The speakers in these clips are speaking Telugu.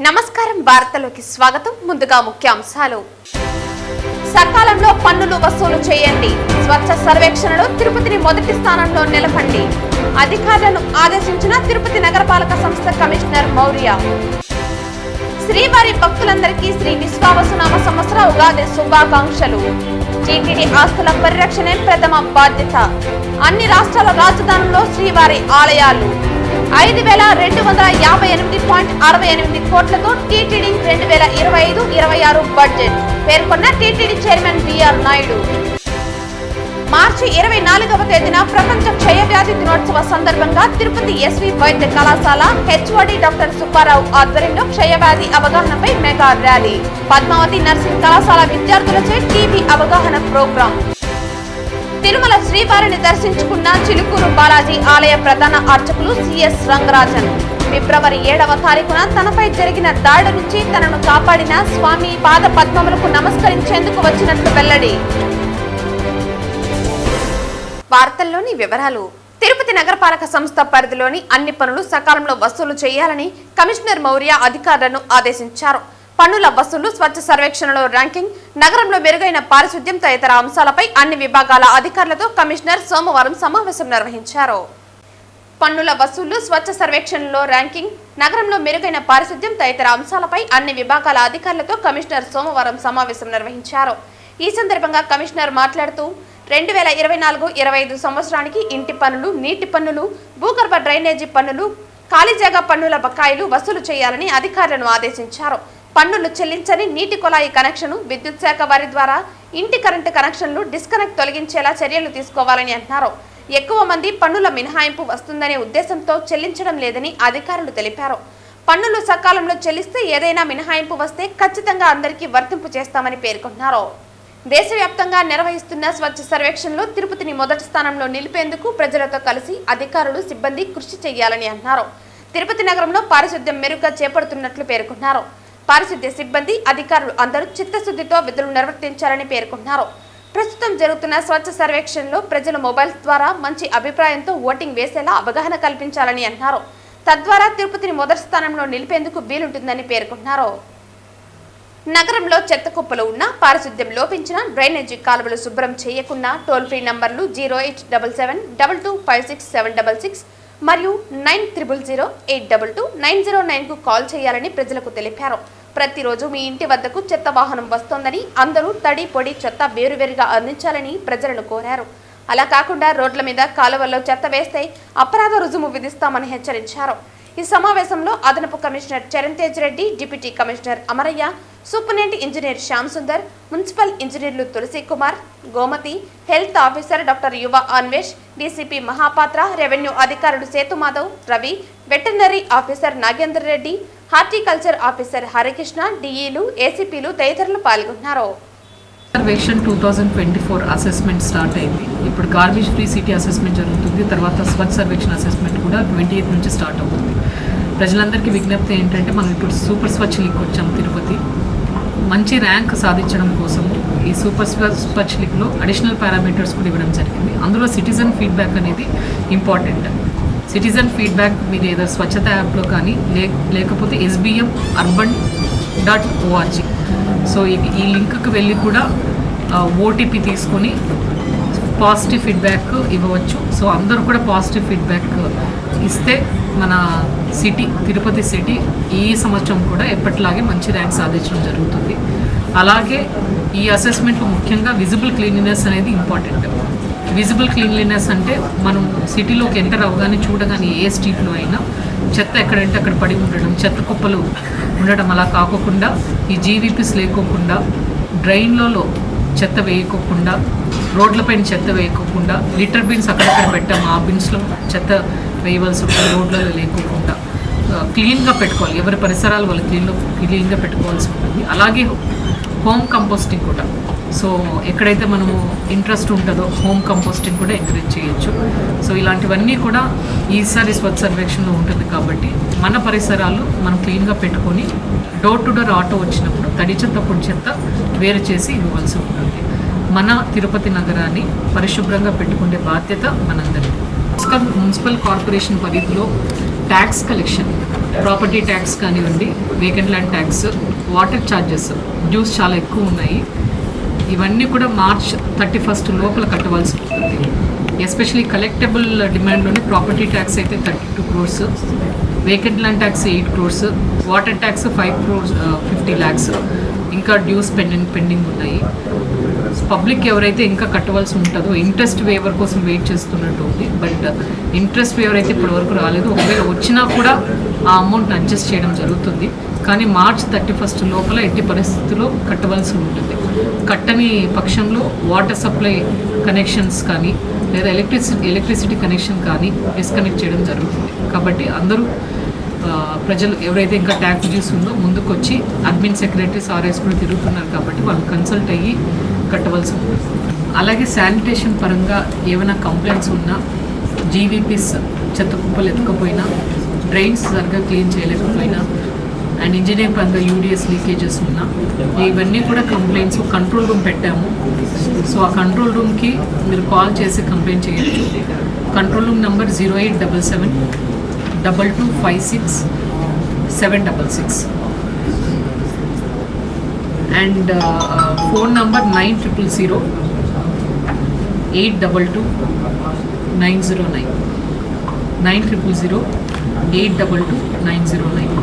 నమస్కారం, వార్తలోకి స్వాగతం. ముందుగా ముఖ్యాంశాలు. సకాలంలో పన్నులు వసూలు చేయండి. స్వచ్ఛ సర్వేక్షణలో తిరుపతిని మొదటి స్థానంలో నిలపండి. అధికారులను ఆదేశించిన తిరుపతి నగరపాలక సంస్థ కమిషనర్ మౌర్య. శ్రీవారి భక్తులందరికీ శ్రీ విశ్వావసునామ సంవత్సర ఉగాది శుభాకాంక్షలు. టీటీడీ ఆస్తుల పరిరక్షణే ప్రథమ బాధ్యత. అన్ని రాష్ట్రాల రాజధానుల్లో శ్రీవారి ఆలయాలు. 5258.68 కోట్లతో టీటీడీ 2025-26 బడ్జెట్ పేర్కొన్న టీటీడీ చైర్మన్ బిఆర్ నాయుడు. మార్చి 24వ తేదీన ప్రపంచ క్షయవ్యాధి దినోత్సవ సందర్భంగా తిరుపతి ఎస్వి వైద్య కళాశాల హెచ్ఓడి డాక్టర్ సుబ్బారావు ఆధ్వర్యంలో క్షయవ్యాధి అవగాహనపై మెగా ర్యాలీ. పద్మావతి నర్సింగ్ కళాశాల విద్యార్థులచే టీబీ అవగాహన ప్రోగ్రాం. తిరుమల శ్రీవారిని దర్శించుకున్న చిలుకూరు బాలాజీ ఆలయ ప్రధాన అర్చకులు సిఎస్ రంగరాజన్. ఫిబ్రవరి 7వ తారీఖున తనపై జరిగిన దాడి నుంచి తనను కాపాడిన స్వామి పాద పద్మములకు నమస్కరించేందుకు వచ్చినట్లు వెల్లడి. వార్తల్లోని వివరాలు. తిరుపతి నగరపాలక సంస్థ పరిధిలోని అన్ని పనులు సకాలంలో వసూలు చేయాలని కమిషనర్ మౌర్య అధికారులను ఆదేశించారు. పన్నుల వసూలు, స్వచ్ఛ సర్వేక్షణలో ర్యాంకింగ్, నగరంలో మెరుగైన పారిశుద్ధ్యం తదితర అంశాలపై అన్ని విభాగాల అధికారులతో కమిషనర్ సోమవారం సమావేశం నిర్వహించారు. పన్నుల వసూలు, స్వచ్ఛ సర్వేక్షణలో ర్యాంకింగ్, నగరంలో మెరుగైన పారిశుద్ధ్యం తదితర అంశాలపై అన్ని విభాగాల అధికారులతో కమిషనర్ సోమవారం సమావేశం నిర్వహించారు. ఈ సందర్భంగా కమిషనర్ మాట్లాడుతూ 2024-25 సంవత్సరానికి ఇంటి పన్నులు, నీటి పన్నులు, భూగర్భ డ్రైనేజీ పన్నులు, ఖాళీ జాగా పన్నుల బకాయిలు వసూలు చేయాలని అధికారులను ఆదేశించారు. పన్నులు చెల్లించని నీటి కొలాయి కనెక్షను, విద్యుత్ శాఖ వారి ద్వారా ఇంటి కరెంటు కనెక్షన్లు డిస్కనెక్ట్ తొలగించేలా చర్యలు తీసుకోవాలని అన్నారు. ఎక్కువ మంది పన్నుల మినహాయింపు వస్తుందనే ఉద్దేశంతో చెల్లించడం లేదని అధికారులు తెలిపారు. పన్నులు సకాలంలో చెల్లిస్తే ఏదైనా మినహాయింపు వస్తే ఖచ్చితంగా అందరికీ వర్తింపు చేస్తామని పేర్కొన్నారు. దేశవ్యాప్తంగా నిర్వహిస్తున్న స్వచ్ఛ సర్వేక్షణలో తిరుపతిని మొదటి స్థానంలో నిలిపేందుకు ప్రజలతో కలిసి అధికారులు, సిబ్బంది కృషి చేయాలని అన్నారు. తిరుపతి నగరంలో పారిశుద్ధ్యం మెరుగ్గా చేపడుతున్నట్లు పేర్కొన్నారు. పారిశుద్ధ్య సిబ్బంది, అధికారులు అందరూ చిత్తశుద్ధితో విధులు నిర్వర్తించాలని పేర్కొన్నారు. ప్రస్తుతం జరుగుతున్న స్వచ్ఛ సర్వేక్షణలో ప్రజలు మొబైల్స్ ద్వారా మంచి అభిప్రాయంతో ఓటింగ్ వేసేలా అవగాహన కల్పించాలని అన్నారు. తద్వారా తిరుపతిని మొదటి స్థానంలో నిలిపేందుకు వీలుంటుందని పేర్కొన్నారు. నగరంలో చెత్త కుప్పలు ఉన్నా, పారిశుద్ధ్యం లోపించిన, డ్రైనేజీ కాలువలు శుభ్రం చేయకున్నా టోల్ ఫ్రీ నంబర్లు 0877225676 మరియు 9008229009కు కాల్ చేయాలని ప్రజలకు తెలిపారు. ప్రతిరోజు మీ ఇంటి వద్దకు చెత్త వాహనం వస్తోందని, అందరూ తడి, పొడి చెత్త వేరువేరుగా అందించాలని ప్రజలను కోరారు. అలా కాకుండా రోడ్ల మీద, కాలువల్లో చెత్త వేస్తే అపరాధ రుజుము విధిస్తామని హెచ్చరించారు. ఈ సమావేశంలో అదనపు commissioner Charan Tej Reddy, deputy commissioner Amarayya, superintendent engineer Shyam Sundar, municipal ఇంజనీర్లు Tulasi Kumar, Gomathi, health officer doctor Yuva Anvesh, DCP Mahapatra, revenue అధికారులు Sethu Madhav, Ravi, veterinary officer Nagender Reddy, horticulture officer Harikrishna, డిఈలు, ఏసీపీలు తదితరులు పాల్గొన్నారు. సర్వేక్షణ్ 2024 అసెస్మెంట్ స్టార్ట్ అయింది. ఇప్పుడు గార్బేజ్ ఫ్రీ సిటీ అసెస్మెంట్ జరుగుతుంది. తర్వాత స్వచ్ఛ సర్వేక్షణ అసెస్మెంట్ కూడా 28 నుంచి స్టార్ట్ అవుతుంది. ప్రజలందరికీ విజ్ఞప్తి ఏంటంటే, మనం ఇప్పుడు సూపర్ స్వచ్ఛ లీగ్ వచ్చాం తిరుపతి. మంచి ర్యాంక్ సాధించడం కోసము ఈ సూపర్ స్వచ్ఛ లీగ్లో అడిషనల్ పారామీటర్స్ కూడా ఇవ్వడం జరిగింది. అందులో సిటిజన్ ఫీడ్బ్యాక్ అనేది ఇంపార్టెంట్. సిటిజన్ ఫీడ్బ్యాక్ మీరు ఏదో స్వచ్ఛత యాప్లో కానీ లేకపోతే sbmurban.org, సో ఈ లింక్కి వెళ్ళి కూడా ఓటీపీ తీసుకొని పాజిటివ్ ఫీడ్బ్యాక్ ఇవ్వవచ్చు. సో అందరూ కూడా పాజిటివ్ ఫీడ్బ్యాక్ ఇస్తే మన సిటీ, తిరుపతి సిటీ ఈ సంవత్సరం కూడా ఎప్పటిలాగే మంచి ర్యాంక్ సాధించడం జరుగుతుంది. అలాగే ఈ అసెస్మెంట్లో ముఖ్యంగా విజిబుల్ క్లీన్లీనెస్ అనేది ఇంపార్టెంట్. విజిబుల్ క్లీన్లీనెస్ అంటే మనం సిటీలోకి ఎంటర్ అవగానే చూడగానే ఏ స్ట్రీట్లో అయినా చెత్త ఎక్కడంటే అక్కడ పడి ఉండడం, చెత్త కుప్పలు ఉండడం, అలా కాకోకుండా ఈ జీవీపీస్ లేకోకుండా, డ్రైన్లలో చెత్త వేయకోకుండా, రోడ్లపైన చెత్త వేయకోకుండా, లిటర్ బిన్స్ అక్కడక్కడ పెట్టాము, ఆ బిన్స్లో చెత్త వేయవలసి ఉంటుంది. రోడ్లలో లేకోకుండా క్లీన్గా పెట్టుకోవాలి. ఎవరి పరిసరాలు వాళ్ళు క్లీన్గా పెట్టుకోవాల్సి ఉంటుంది. అలాగే హోమ్ కంపోస్టింగ్ కూడా, సో ఎక్కడైతే మనము ఇంట్రెస్ట్ ఉంటుందో హోమ్ కంపోస్టింగ్ కూడా ఎంకరేజ్ చేయొచ్చు. సో ఇలాంటివన్నీ కూడా ఈసారి స్వచ్ఛ సర్వేక్షణలో ఉంటుంది. కాబట్టి మన పరిసరాలు మనం క్లీన్గా పెట్టుకొని డోర్ టు డోర్ ఆటో వచ్చినప్పుడు తడి చెత్త, పొడి చెత్త వేరు చేసి ఇవ్వవలసి ఉంటుంది. మన తిరుపతి నగరాన్ని పరిశుభ్రంగా పెట్టుకునే బాధ్యత మనందరిది. మున్సిపల్ కార్పొరేషన్ పరిధిలో ట్యాక్స్ కలెక్షన్, ప్రాపర్టీ ట్యాక్స్ కానివ్వండి, vacant land tax, water charges, dues చాలా ఎక్కువ ఉన్నాయి. ఇవన్నీ కూడా మార్చ్ 31 లోపల కట్టవలసి ఉంటుంది. ఎస్పెషలీ కలెక్టబుల్ డిమాండ్లోని ప్రాపర్టీ ట్యాక్స్ అయితే 32 crores, vacant land tax 8 crores, water tax 5 crores 50 lakhs, ఇంకా డ్యూస్ పెండింగ్ ఉన్నాయి. పబ్లిక్ ఎవరైతే ఇంకా కట్టవలసి ఉంటుందో ఇంట్రెస్ట్ వేవర్ కోసం వెయిట్ చేస్తున్నట్టు ఉంది. బట్ ఇంట్రెస్ట్ వేవర్ అయితే ఇప్పటివరకు రాలేదు. ఒకవేళ వచ్చినా కూడా ఆ అమౌంట్ని అడ్జస్ట్ చేయడం జరుగుతుంది. కానీ మార్చ్ 31 లోపల ఎట్టి పరిస్థితుల్లో కట్టవలసి ఉంటుంది. కట్టని పక్షంలో వాటర్ సప్లై కనెక్షన్స్ కానీ లేదా ఎలక్ట్రిసిటీ కనెక్షన్ కానీ డిస్కనెక్ట్ చేయడం జరుగుతుంది. కాబట్టి అందరూ ప్రజలు ఎవరైతే ఇంకా ట్యాక్స్ డ్యూస్ ఉందో ముందుకు వచ్చి అడ్మిన్ సెక్రటరీస్ ఆర్ఎస్ కూడా తిరుగుతున్నారు కాబట్టి వాళ్ళు కన్సల్ట్ అయ్యి కట్టవలసి ఉంటుంది. అలాగే శానిటేషన్ పరంగా ఏమైనా కంప్లైంట్స్ ఉన్నా, జీవీపీస్ చెత్త కుప్పలు ఎత్తుకపోయినా, డ్రైన్స్ సరిగ్గా క్లీన్ చేయలేకపోయినా, అండ్ ఇంజనీరింగ్ పరంగా యూడిఎస్ లీకేజెస్ ఉన్నా, ఇవన్నీ కూడా కంప్లైంట్స్ కంట్రోల్ రూమ్ పెట్టాము. సో ఆ కంట్రోల్ రూమ్కి మీరు కాల్ చేసి కంప్లైంట్ చేయొచ్చు. Control room number 0877-2256-766 and phone number 900822-909 900822-909.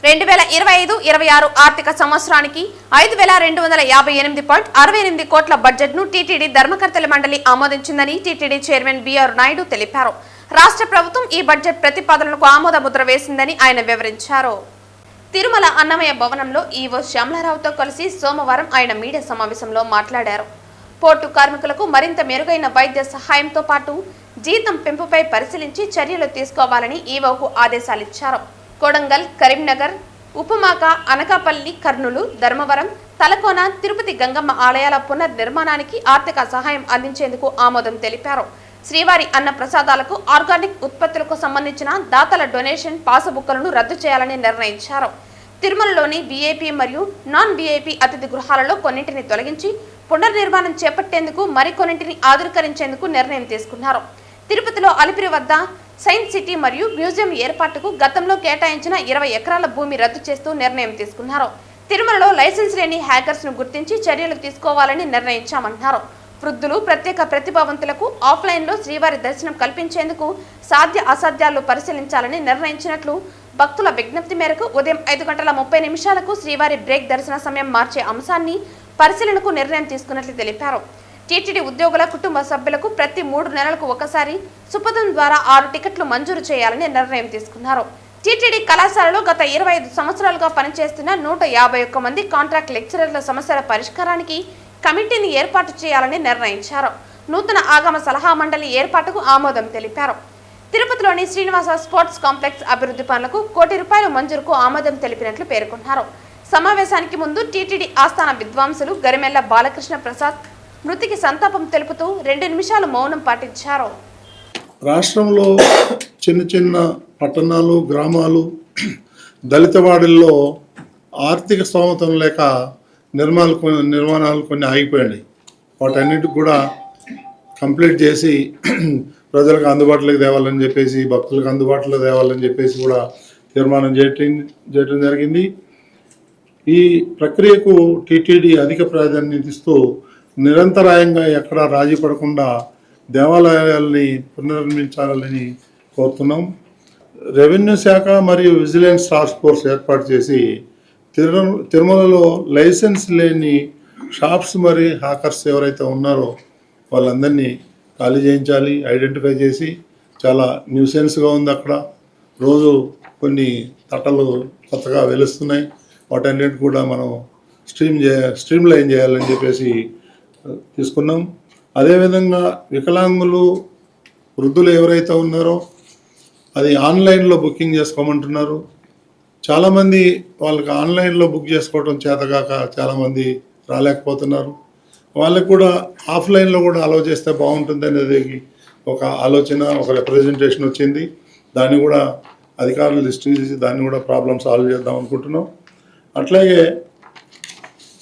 2025-26 ఆర్థిక సంవత్సరానికి 5258.68 కోట్ల బడ్జెట్ ను టీటీడీ ధర్మకర్తల మండలి ఆమోదించిందని టీటీడీ చైర్మన్ బిఆర్ నాయుడు తెలిపారు. రాష్ట్ర ప్రభుత్వం ఈ బడ్జెట్ ప్రతిపాదనలకు ఆమోద ముద్ర వేసిందని ఆయన వివరించారు. తిరుమల అన్నమయ్య భవనంలో ఈవో శ్యామలారావుతో కలిసి సోమవారం ఆయన మీడియా సమావేశంలో మాట్లాడారు. పోర్టు కార్మికులకు మరింత మెరుగైన వైద్య సహాయంతో పాటు జీతం పెంపుపై పరిశీలించి చర్యలు తీసుకోవాలని ఈవోకు ఆదేశాలిచ్చారు. కొడంగల్, కరీంనగర్, ఉపమాక, అనకాపల్లి, కర్నూలు, ధర్మవరం, తలకోన, తిరుపతి గంగమ్మ ఆలయాల పునర్నిర్మాణానికి ఆర్థిక సహాయం అందించేందుకు ఆమోదం తెలిపారు. శ్రీవారి అన్న ప్రసాదాలకు ఆర్గానిక్ ఉత్పత్తులకు సంబంధించిన దాతల డొనేషన్ పాసుబుక్కులను రద్దు చేయాలని నిర్ణయించారు. తిరుమలలోని వీఐపీ మరియు నాన్ వీఐపీ అతిథి గృహాలలో కొన్నింటిని తొలగించి పునర్నిర్మాణం చేపట్టేందుకు మరికొన్నింటిని ఆధునీకరించేందుకు నిర్ణయం తీసుకున్నారు. తిరుపతిలో అలిపిరి వద్ద సైన్స్ సిటీ మరియు మ్యూజియం ఏర్పాటుకు గతంలో కేటాయించిన 20 ఎకరాల భూమి రద్దు చేస్తూ నిర్ణయం తీసుకున్నారు. తిరుమలలో లైసెన్స్ లేని హ్యాకర్స్ ను గుర్తించి చర్యలు తీసుకోవాలని నిర్ణయించామన్నారు. వృద్ధులు, ప్రత్యేక ప్రతిభావంతులకు ఆఫ్లైన్లో శ్రీవారి దర్శనం కల్పించేందుకు సాధ్య అసాధ్యాలు పరిశీలించాలని నిర్ణయించినట్లు, భక్తుల విజ్ఞప్తి మేరకు ఉదయం 5:30 శ్రీవారి బ్రేక్ దర్శన సమయం మార్చే అంశాన్ని పరిశీలనకు నిర్ణయం తీసుకున్నట్లు తెలిపారు. టీటీడీ ఉద్యోగుల కుటుంబ సభ్యులకు ప్రతి 3 నెలలకు ఒకసారి సుపథం ద్వారా 6 టికెట్లు మంజూరు చేయాలని నిర్ణయం తీసుకున్నారు. టీటీడీ కళాశాలలో గత 25 సంవత్సరాలుగా పనిచేస్తున్న 151 మంది కాంట్రాక్ట్ లెక్చరర్ల సమస్యల పరిష్కారానికి కమిటీని ఏర్పాటు చేయాలని నిర్ణయించారు. నూతన ఆగమ సలహా మండలి ఏర్పాటుకు ఆమోదం తెలిపారు. తిరుపతిలోని శ్రీనివాస స్పోర్ట్స్ కాంప్లెక్స్ అభివృద్ధి పనులకు ₹1 కోటి మంజూరుకు ఆమోదం తెలిపినట్లు పేర్కొన్నారు. సమావేశానికి ముందు టీటీడీ ఆస్థాన విద్వాంసులు గరిమెల్ల బాలకృష్ణ ప్రసాద్ మృతికి సంతాపం తెలుపుతూ 2 నిమిషాలు మౌనం పాటించారు. రాష్ట్రంలో చిన్న చిన్న పట్టణాలు, గ్రామాలు, దళితవాడల్లో ఆర్థిక స్తోమతం లేక నిర్మాణాలు కొన్ని ఆగిపోయాయి. వాటన్నిటికి కూడా కంప్లీట్ చేసి ప్రజలకు అందుబాటులోకి తేవాలని చెప్పేసి, భక్తులకు అందుబాటులో తేవాలని చెప్పేసి కూడా తీర్మానం చేయటం జరిగింది. ఈ ప్రక్రియకు టీటీడీ అధిక ప్రాధాన్యత ఇస్తూ నిరంతరాయంగా ఎక్కడా రాజీ పడకుండా దేవాలయాల్ని పునర్నిర్మించాలని కోరుతున్నాం. రెవెన్యూ శాఖ మరియు విజిలెన్స్ టాస్క్ ఫోర్స్ ఏర్పాటు చేసి తిరుమలలో లైసెన్స్ లేని షాప్స్ మరియు హ్యాకర్స్ ఎవరైతే ఉన్నారో వాళ్ళందరినీ ఖాళీ చేయించాలి. ఐడెంటిఫై చేసి, చాలా న్యూసెన్స్గా ఉంది అక్కడ. రోజు కొన్ని తట్టలు కొత్తగా వెలుస్తున్నాయి. వాటన్నిటి కూడా మనం స్ట్రీమ్ లైన్ చేయాలని చెప్పేసి తీసుకున్నాం. అదేవిధంగా వికలాంగులు, వృద్ధులు ఎవరైతే ఉన్నారో అది ఆన్లైన్లో బుకింగ్ చేసుకోమంటున్నారు. చాలామంది వాళ్ళకి ఆన్లైన్లో బుక్ చేసుకోవడం చేతగాక చాలామంది రాలేకపోతున్నారు. వాళ్ళకి కూడా ఆఫ్లైన్లో కూడా అలౌ చేస్తే బాగుంటుంది అనేది ఒక ఆలోచన, ఒక రిప్రజెంటేషన్ వచ్చింది. దాన్ని కూడా అధికారులు లిస్ట్ చేసి దాన్ని కూడా ప్రాబ్లమ్ సాల్వ్ చేద్దాం అనుకుంటున్నాం. అట్లాగే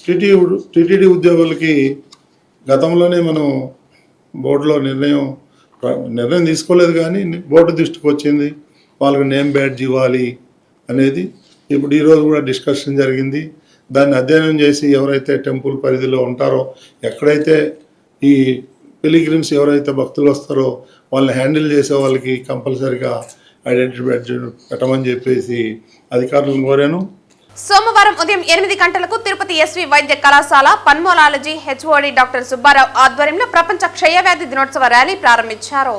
టీటీడీ ఉద్యోగులకి గతంలోనే మనం బోర్డులో నిర్ణయం తీసుకోలేదు, కానీ బోర్డు దృష్టికి వచ్చింది. వాళ్ళకి నేమ్ బ్యాడ్జ్ ఇవ్వాలి అనేది ఇప్పుడు ఈరోజు కూడా డిస్కషన్ జరిగింది. దాన్ని అధ్యయనం చేసి ఎవరైతే టెంపుల్ పరిధిలో ఉంటారో, ఎక్కడైతే ఈ పిలిగ్రిమ్స్ ఎవరైతే భక్తులు వస్తారో వాళ్ళని హ్యాండిల్ చేసే వాళ్ళకి కంపల్సరీగా ఐడెంటిటీ బ్యాడ్జ్ పెట్టమని చెప్పేసి అధికారులను కోరాను. సోమవారం ఉదయం 8 గంటలకు తిరుపతి ఎస్వి వైద్య కళాశాల పల్మనాలజీ హెచ్ఓడి డాక్టర్ సుబ్బారావు ఆధ్వర్యంలో ప్రపంచ క్షయవ్యాధి దినోత్సవ ర్యాలీ ప్రారంభించారు.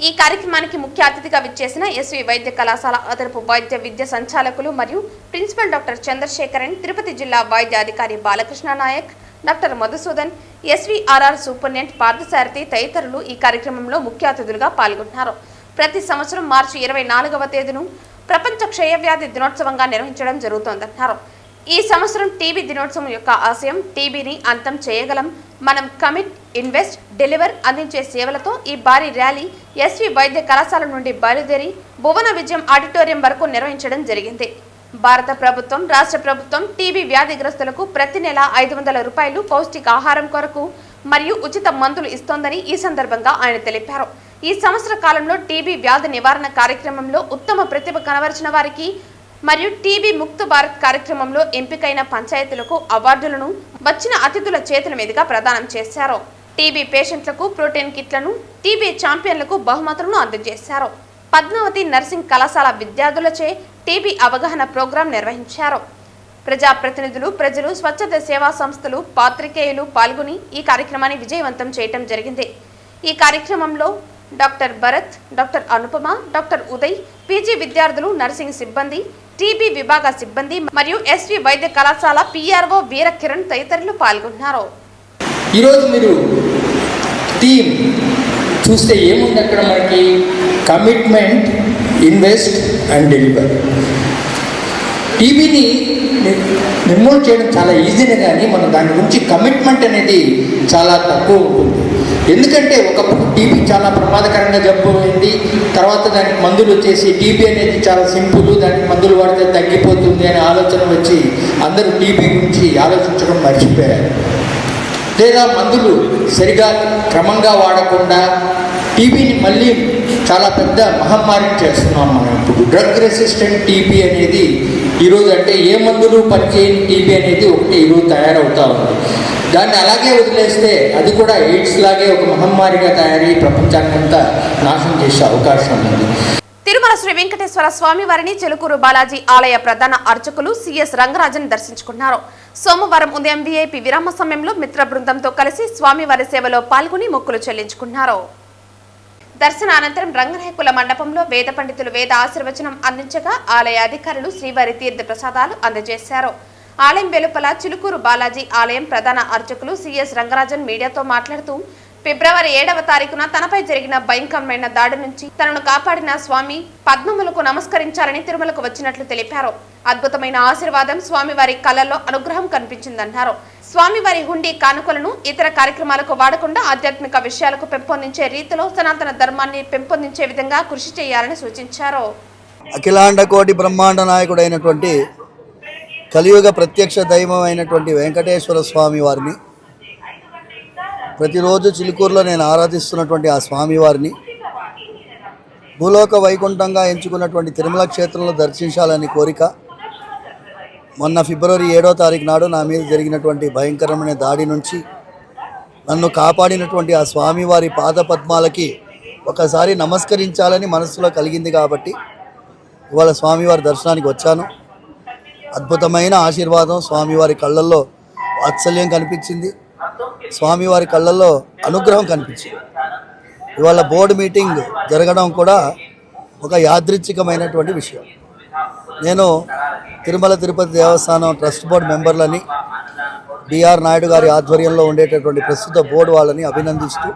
ఈ కార్యక్రమానికి ముఖ్య అతిథిగా విచ్చేసిన ఎస్వి వైద్య కళాశాల అదనపు వైద్య విద్య సంచాలకులు మరియు ప్రిన్సిపల్ డాక్టర్ చంద్రశేఖరన్, తిరుపతి జిల్లా వైద్య అధికారి Balakrishna Nayak, doctor Madhusudan, SVRR superintendent Parthasarathi తదితరులు ఈ కార్యక్రమంలో ముఖ్య అతిథులుగా పాల్గొన్నారు. ప్రతి సంవత్సరం మార్చి 24వ తేదీను ప్రపంచ క్షయవ్యాధి దినోత్సవంగా నిర్వహించడం జరుగుతోందన్నారు. ఈ సంవత్సరం టీబీ దినోత్సవం యొక్క ఆశయం టీబీని అంతం చేయగలం, మనం కమిట్, ఇన్వెస్ట్, డెలివర్ అందించే సేవలతో ఈ భారీ ర్యాలీ ఎస్వి వైద్య కళాశాల నుండి బయలుదేరి భువన విజయం ఆడిటోరియం వరకు నిర్వహించడం జరిగింది. భారత ప్రభుత్వం, రాష్ట్ర ప్రభుత్వం టీబీ వ్యాధిగ్రస్తులకు ప్రతి నెల 500 రూపాయలు పౌష్టికాహారం కొరకు మరియు ఉచిత మందులు ఇస్తోందని ఈ సందర్భంగా ఆయన తెలిపారు. ఈ సంవత్సర కాలంలో టీబీ వ్యాధి నివారణ కార్యక్రమంలో ఉత్తమ ప్రతిభ కనబరిచిన వారికి మరియు టీబీ ముక్త భారత్ కార్యక్రమంలో ఎంపికైన పంచాయతీలకు అవార్డులను వచ్చిన అతిథుల చేతుల మీదుగా ప్రదానం చేశారు. టీబీ పేషెంట్లకు ప్రోటీన్ కిట్లను, టీబీ ఛాంపియన్లకు బహుమతులను అందజేశారు. పద్మావతి నర్సింగ్ కళాశాల విద్యార్థులచే టీబీ అవగాహన ప్రోగ్రాం నిర్వహించారు. ప్రజాప్రతినిధులు, ప్రజలు, స్వచ్ఛత సేవా సంస్థలు, పాత్రికేయులు పాల్గొని ఈ కార్యక్రమాన్ని విజయవంతం చేయడం జరిగింది. ఈ కార్యక్రమంలో doctor Bharat, doctor Anupama, doctor Uday, PG విద్యార్థులు, నర్సింగ్ సిబ్బంది, టీబీ విభాగ సిబ్బంది మరియు ఎస్వి వైద్య కళాశాల పిఆర్ఓ వీర కిరణ్ తదితరులు పాల్గొన్నారు. ఈరోజు మీరు టీమ్ చూస్తే ఏముంది అక్కడ మనకి? Commitment, invest and deliver. టీబీని నిర్మూలన చేయడం చాలా ఈజీనే, కానీ మనం దాని గురించి కమిట్మెంట్ అనేది చాలా తక్కువ ఉంటుంది. ఎందుకంటే ఒకప్పుడు టీబీ చాలా ప్రమాదకరంగా జబ్బు అయింది. తర్వాత దానికి మందులు వచ్చేసి టీబీ అనేది చాలా సింపుల్, దానికి మందులు వాడితే తగ్గిపోతుంది అనే ఆలోచన వచ్చి అందరూ టీబీ గురించి ఆలోచించడం మర్చిపోయారు. లేదా మందులు సరిగా క్రమంగా వాడకుండా టీబీని మళ్ళీ చాలా పెద్ద మహమ్మారిని చేస్తున్నాం మనం. ఇప్పుడు డ్రగ్ రెసిస్టెంట్ టీబీ అనేది ఈరోజు, అంటే ఏ మందులు పనిచేయని టీబీ అనేది ఒకటి ఈరోజు తయారవుతూ ఉంది. దాన్ని అలాగే వదిలేస్తే అది కూడా ఎయిడ్స్ లాగే ఒక మహమ్మారిగా తయారై ప్రపంచాన్నంతా నాశనం చేసే అవకాశం ఉంది. తిరుమల శ్రీ వెంకటేశ్వర స్వామి వారిని చిలుకూరు బాలాజీ ఆలయ ప్రధాన అర్చకులు సిఎస్ రంగరాజన్ దర్శించుకున్నారు. సోమవారం ఉదయం విఐపి విరామ సమయంలో మిత్ర బృందంతో కలిసి స్వామివారి సేవలో పాల్గొని మొక్కులు చెల్లించుకున్నారు. దర్శన అనంతరం రంగనాయకుల మండపంలో వేద పండితులు వేద ఆశీర్వచనం అందించగా ఆలయ అధికారులు శ్రీవారి తీర్థ ప్రసాదాలు అందజేశారు. ఆలయం వెలుపల చిలుకూరు బాలాజీ ఆలయం ప్రధాన అర్చకులు సిఎస్ రంగరాజన్ మీడియాతో మాట్లాడుతూ, ఫిబ్రవరి 7వ తారీఖున తనపై జరిగిన భయంకరమైన దాడి నుంచి తనను కాపాడిన స్వామి పద్మములకు నమస్కరించాలని తిరుమలకు వచ్చినట్లు తెలిపారు. అద్భుతమైన ఆశీర్వాదం స్వామివారి కళ్ళల్లో అనుగ్రహం కనిపించిందన్నారు. స్వామివారి హుండీ కానుకలను ఇతర కార్యక్రమాలకు వాడకుండా ఆధ్యాత్మిక విషయాలకు పెంపొందించే రీతిలో సనాతన ధర్మాన్ని పెంపొందించే విధంగా కృషి చేయాలని సూచించారు. అఖిలాండ కోటి బ్రహ్మాండ నాయకుడైనటువంటి కలియుగ ప్రత్యక్ష దైవం అయినటువంటి వెంకటేశ్వర స్వామి వారిని ప్రతిరోజు చిలుకూరులో నేను ఆరాధిస్తున్నటువంటి ఆ స్వామివారిని భూలోక వైకుంఠంగా ఎంచుకున్నటువంటి తిరుమల క్షేత్రంలో దర్శించాలని కోరిక. మొన్న ఫిబ్రవరి 7వ తారీఖు నాడు నా మీద జరిగినటువంటి భయంకరమైన దాడి నుంచి నన్ను కాపాడినటువంటి ఆ స్వామివారి పాదపద్మాలకి ఒకసారి నమస్కరించాలని మనసులో కలిగింది కాబట్టి ఇవాళ స్వామివారి దర్శనానికి వచ్చాను. అద్భుతమైన ఆశీర్వాదం, స్వామివారి కళ్ళల్లో వాత్సల్యం కనిపించింది, స్వామివారి కళ్ళల్లో అనుగ్రహం కనిపించింది. ఇవాళ బోర్డు మీటింగ్ జరగడం కూడా ఒక యాదృచ్ఛికమైనటువంటి విషయం. నేను తిరుమల తిరుపతి దేవస్థానం ట్రస్ట్ బోర్డు మెంబర్లని, బిఆర్ నాయుడు గారి ఆధ్వర్యంలో ఉండేటటువంటి ప్రస్తుత బోర్డు వాళ్ళని అభినందిస్తూ